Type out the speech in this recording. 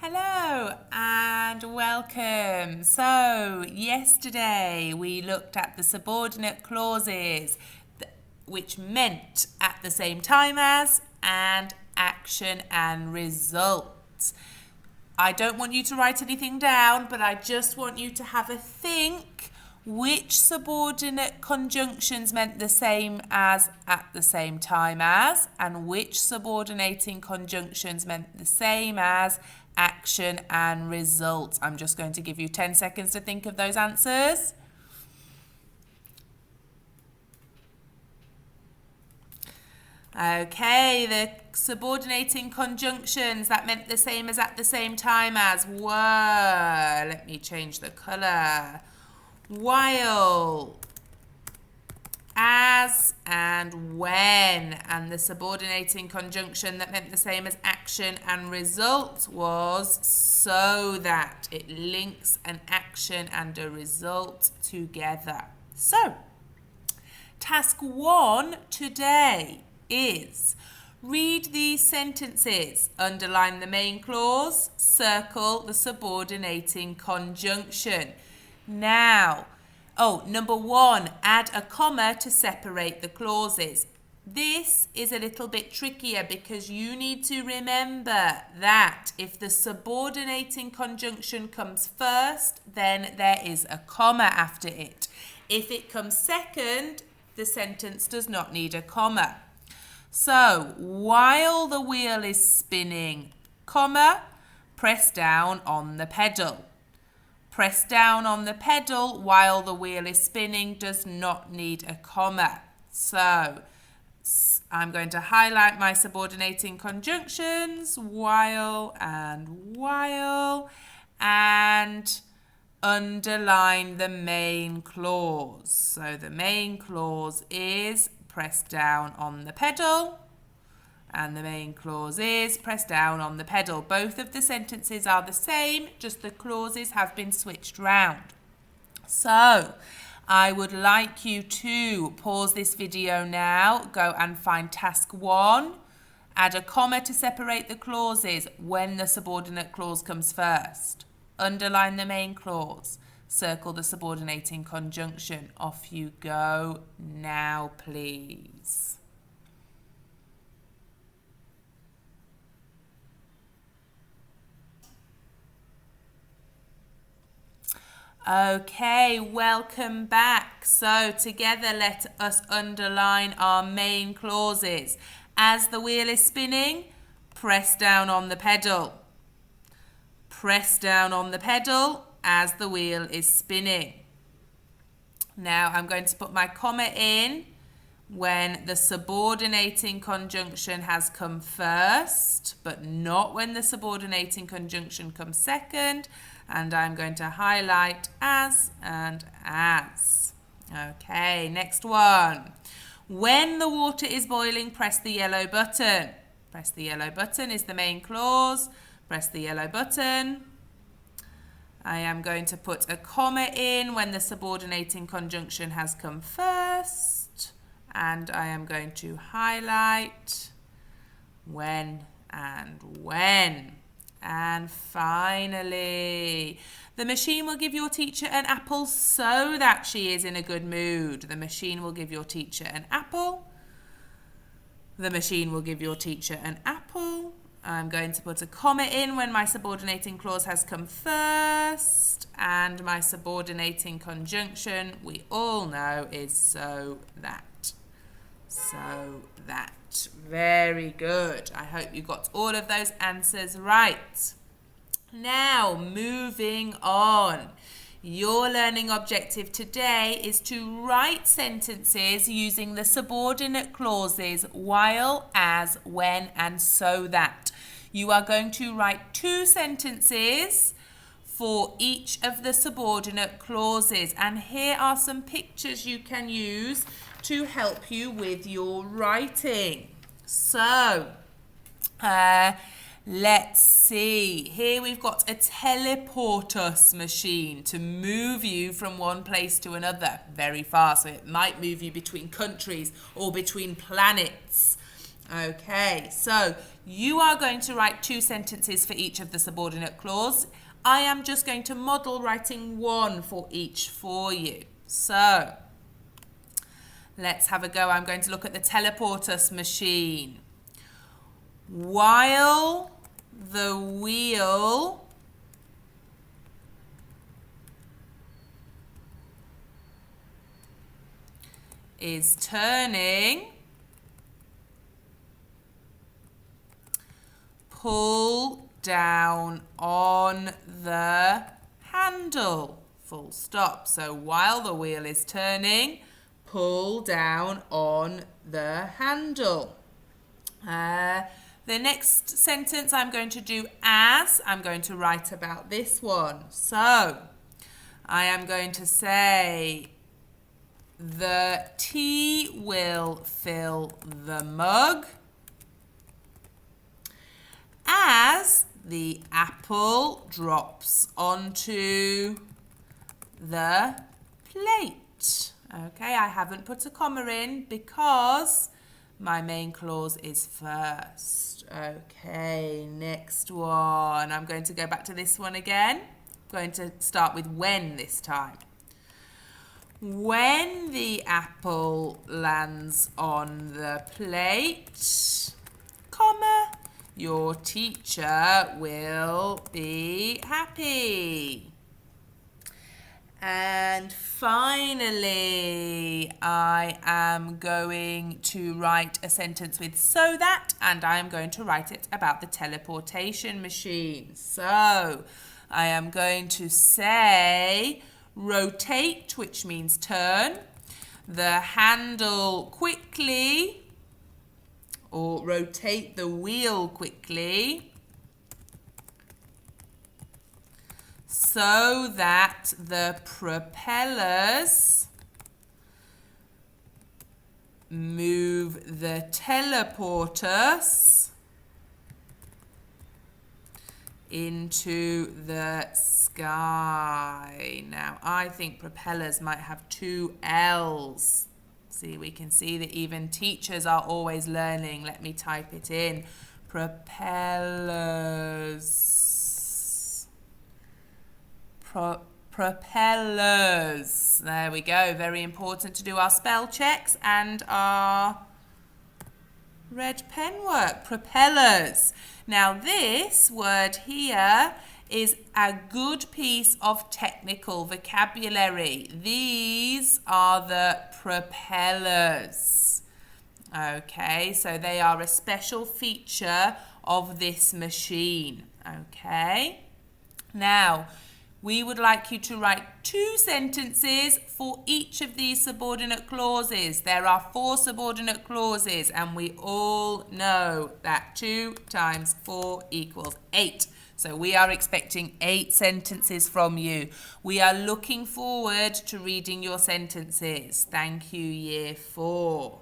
Hello and welcome. So, yesterday we looked at the subordinate clauses which meant at the same time as and action and result. I don't want you to write anything down, but I just want you to have a think which subordinate conjunctions meant the same as at the same time as, and which subordinating conjunctions meant the same as action and result. I'm just going to give you 10 seconds to think of those answers. Okay, the subordinating conjunctions that meant the same as at the same time as were, let me change the colour, while, as, and when. And the subordinating conjunction that meant the same as action and result was so that. It links an action and a result together. So, task 1 today is read these sentences, underline the main clause, circle the subordinating conjunction. Now, number 1, add a comma to separate the clauses. This is a little bit trickier because you need to remember that if the subordinating conjunction comes first, then there is a comma after it. If it comes second, the sentence does not need a comma. So, while the wheel is spinning, comma, press down on the pedal. Press down on the pedal while the wheel is spinning does not need a comma. So, I'm going to highlight my subordinating conjunctions, while, and underline the main clause. So, the main clause is press down on the pedal, and the main clause is press down on the pedal. Both of the sentences are the same, just the clauses have been switched round. So, I would like you to pause this video now, go and find task 1, add a comma to separate the clauses when the subordinate clause comes first. Underline the main clause. Circle the subordinating conjunction. Off you go now, please. Okay, welcome back. So together let us underline our main clauses. As the wheel is spinning, press down on the pedal. Press down on the pedal as the wheel is spinning. Now I'm going to put my comma in when the subordinating conjunction has come first, but not when the subordinating conjunction comes second. And I'm going to highlight as and as. Okay, next one. When the water is boiling, press the yellow button. Press the yellow button is the main clause. Press the yellow button. I am going to put a comma in when the subordinating conjunction has come first. And I am going to highlight when and when. And finally, the machine will give your teacher an apple so that she is in a good mood. The machine will give your teacher an apple. The machine will give your teacher an apple. I'm going to put a comma in when my subordinating clause has come first. And my subordinating conjunction, we all know, is so that. So that. Very good. I hope you got all of those answers right. Now, moving on. Your learning objective today is to write sentences using the subordinate clauses while, as, when, and so that. You are going to write 2 sentences for each of the subordinate clauses. And here are some pictures you can use to help you with your writing. So, let's see. Here we've got a teleport us machine to move you from one place to another very fast. So it might move you between countries or between planets. Okay, so you are going to write 2 sentences for each of the subordinate clause. I am just going to model writing 1 for each for you. So, let's have a go. I'm going to look at the teleport us machine. While the wheel is turning, pull down on the handle, full stop. So while the wheel is turning, pull down on the handle. The next sentence I'm going to do as, I'm going to write about this one. So I am going to say, the tea will fill the mug as the apple drops onto the plate. Okay, I haven't put a comma in because my main clause is first. Okay, next one. I'm going to go back to this one again. I'm going to start with when this time. When the apple lands on the plate, comma, your teacher will be happy. And finally, I am going to write a sentence with so that, and I am going to write it about the teleportation machine. So, I am going to say, rotate, which means turn, the handle quickly, or rotate the wheel quickly, so that the propellers move the teleporters into the sky. Now, I think propellers might have 2 L's. See, we can see that even teachers are always learning. Let me type it in. Propellers. Propellers. There we go. Very important to do our spell checks and our red pen work. Propellers. Now, this word here is a good piece of technical vocabulary. These are the propellers. Okay, so they are a special feature of this machine. Okay, now we would like you to write 2 sentences for each of these subordinate clauses. There are 4 subordinate clauses, and we all know that 2 times 4 equals 8. So we are expecting 8 sentences from you. We are looking forward to reading your sentences. Thank you, Year 4.